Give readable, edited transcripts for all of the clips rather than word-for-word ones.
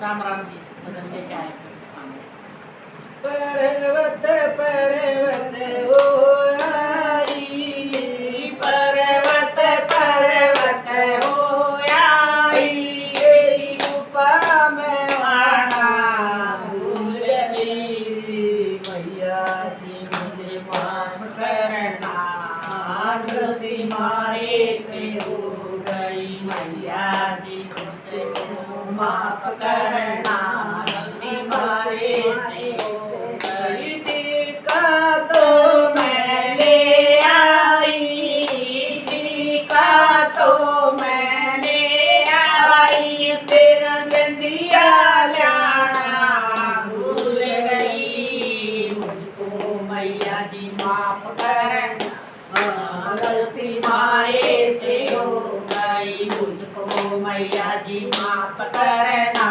राम राम जी भजन लेके आए थे सामने। पर्वत पर्वत हो आई, पर्वत पर्वत हो आई, तेरी कृपा में आना भूल गई, मैया जी मुझे माफ करना, गलती मारे से हो गई, मैया जी मुझे माफ करना, गलती मारे से हो गई, टीका तो मैं ले आई, टीका तो मैं ले आई, तेरा गंदिया लाना भूल गई, मुझको मैया जी माफ करना, गलती मारे से हो गई, मुझको मैया जी माफ करना,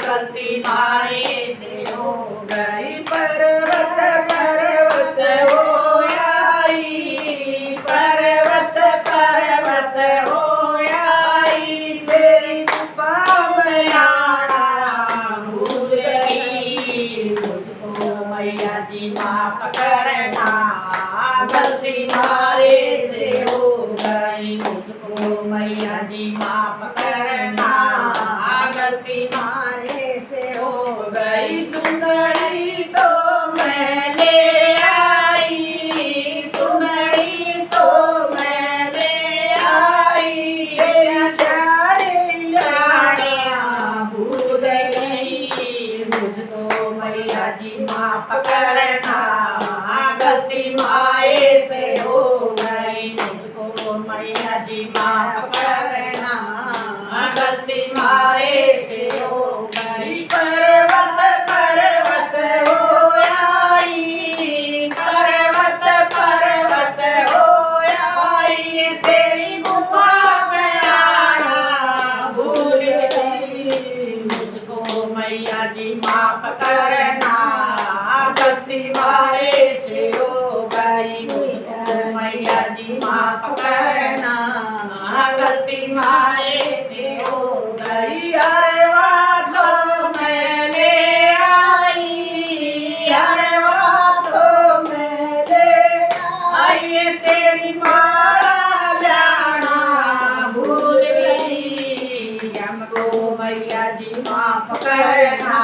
गलती मारे से हो गई, पर्वत पर्वत हो आई, पर्वत पर्वत हो आई, तेरी कृपा में आना भूल गई, मुझको मैया जी माफ करना, गलती मारे से हो गई, मुझको मैया जी माफ करना, गलती मारे से हो गई, चुनरी तो मैं ले आई, चुनरी तो मैं ले आई, तेरी साड़ी लाना भूल गई, मुझको मैया जी माफ करना, गलती मारे से हो गई, मुझको मैया जी माफ करना, गलती मारे से हो गई, पर्वत पर्वत हो आई, पर्वत पर्वत हो आई, तेरी गुफा में आना भूल गई, मुझको मैया जी माफ करना, गलती मारे से हो गई, मुझको मैया जी माफ करना, गलती मारे से हो गई, अरे तो मैं ले आई, अरे तो मैं ले आई, तेरी माला लाना भूल गई, हमको मैया जी माफ करना,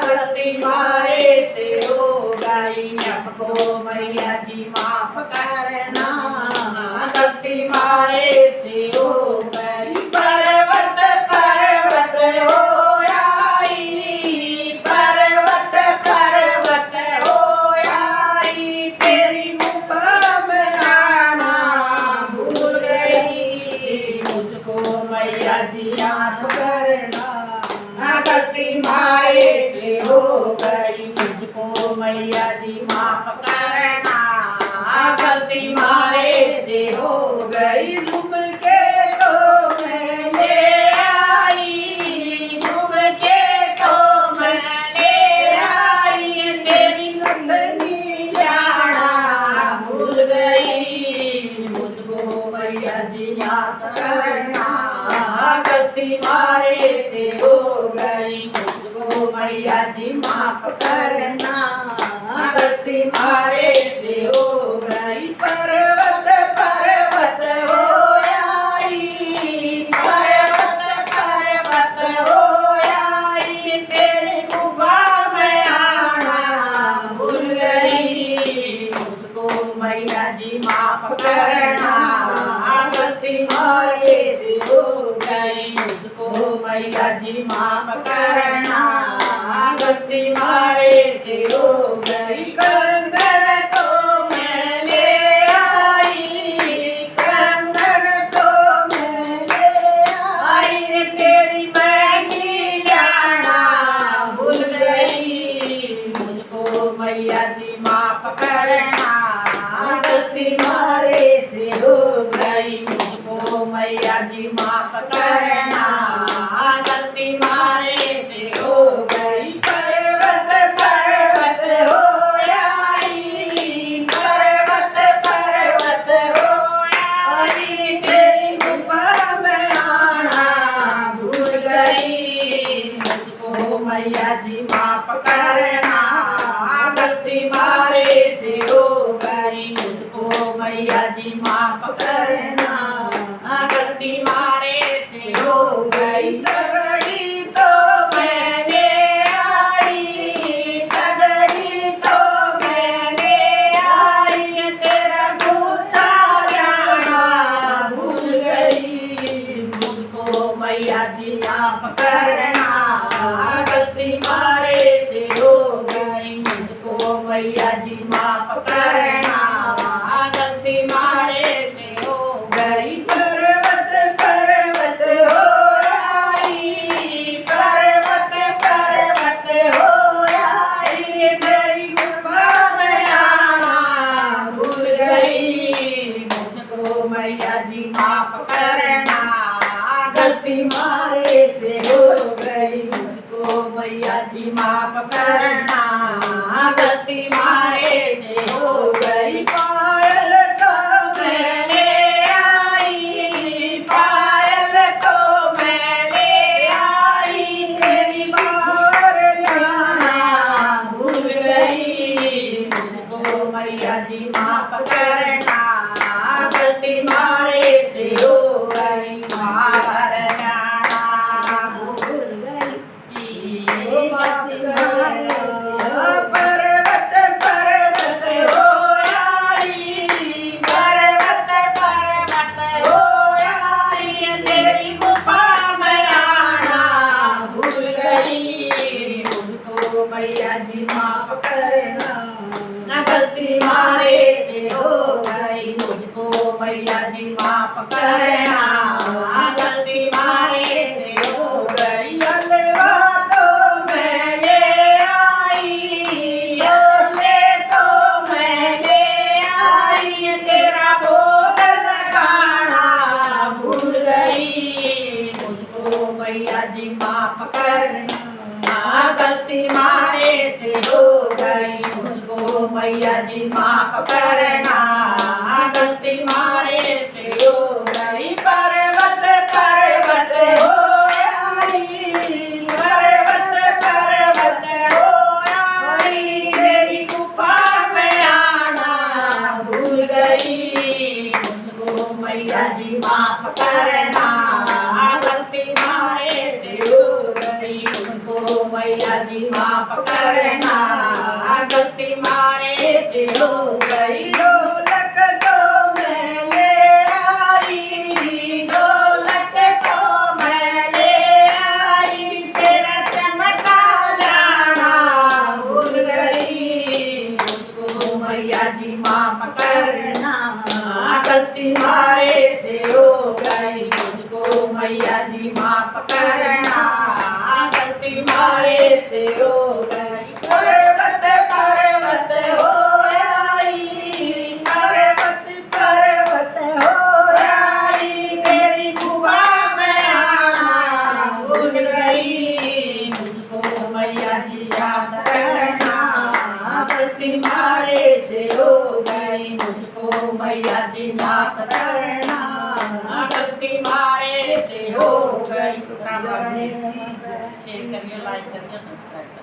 गलती मारे से हो गई, हमको मैया जी माफ करना, गलती मारे से हो गई, पर्वत पर्वत हो आई, पर्वत पर्वत हो आई, तेरी कृपा में आना भूल गई, मुझको मैया जी माफ करना, गलती मारे से हो गई, मुझको मैया जी माफ करना, गलती मारे से हो गई, झुमके तो मैं ले आई, झुमके तो मैं ले आई, तेरी नथनी लाना भूल गई, मुझको मैया जी माफ करना, गलती मारे से हो गई, मुझको मैया जी माफ करना, गलती मारे से हो गई, पर्वत पर्वत हो आई, पर्वत पर्वत हो आई, तेरी गुफा में आना भूल गई, मुझको मैया जी माफ करना, गलती मारे से हो गई, मुझको मैया जी माफ करना, गलती मारे से हो गई, कंगन तो मैं ले आई, कंगन तो मैं ले आई, तेरी महंगी जाना भूल गई, मुझको मैया जी माफ करना, गलती मारे से हो गई, मुझको मैया जी माफ करना, गलती मारे से हो गई, पर्वत पर्वत हो मैया जी माफ करना, गलती मारे से हो गई, मुझको मैया जी माफ करना, गलती मारे से हो गई। तगड़ी तो मैंने आई, तगड़ी तो मैंने आई, तेरा गुच्छा लाना भूल गई, मुझको मैया जी माफ करना, गलती मारे से हो गई, मुझको मैया जी माफ करना, गलती मारे से हो गई। पर्वत पर्वत हो आई, पर्वत पर्वत हो आई, तेरी गुफा में आना भूल गई, मुझको मैया जी माफ करना, गलती मारे से हो गई, मुझको मैया जी माफ करना, गलती मारे से हो गई। पायल तो मैंने आई, पायल तो मैंने आई, तेरी बार जाना भूल गई, मुझको मैया जी माफ करना, गलती मारे से हो गई, बाहर जाना भूल गई, गलती मारे से हो। पर्वत पर्वत हो आई, पर्वत पर्वत हो आई, तेरी गुफा में आना भूल गई, मुझको मैया जी माफ करना, गलती मारे से हो गई, मुझको मैया जी माफ करना, गलती मारे से हो गई। हलवा तो मैंने आई, छोले तो मैंने आई, तेरा भोग लगाना भूल गई, मुझको मैया जी माफ करना, गलती मारे से हो गई, मुझको मैया जी माफ करना, गलती मारे से हो गई। पर्वत पर्वत हो आई, पर्वत पर्वत हो आई, तेरी गुफा में आना भूल गई, मुझको मैया जी माफ करना, गलती मारे से हो गई, मुझको मैया जी माफ करना, गलती मारे से हो गई। ढोलक तो मैंने आई, ढोलक तो मैंने आई, तेरा चमका जाना भूल गई, मुझको मैया जी माफ करना, गलती मारे से हो गई, मुझको मैया जी माफ करना, गलती मारे से हो गई। पर्वत पर्वत हो आई, पर्वत पर्वत हो आई, तेरी गुफा में आना भूल गई, मुझको मैया जी याद करना, गलती मारे से हो गई, मुझको मैया जी माफ करना, गलती मारे से हो गई। शेयर करिए, लाइक करिए, सब्सक्राइब करिए।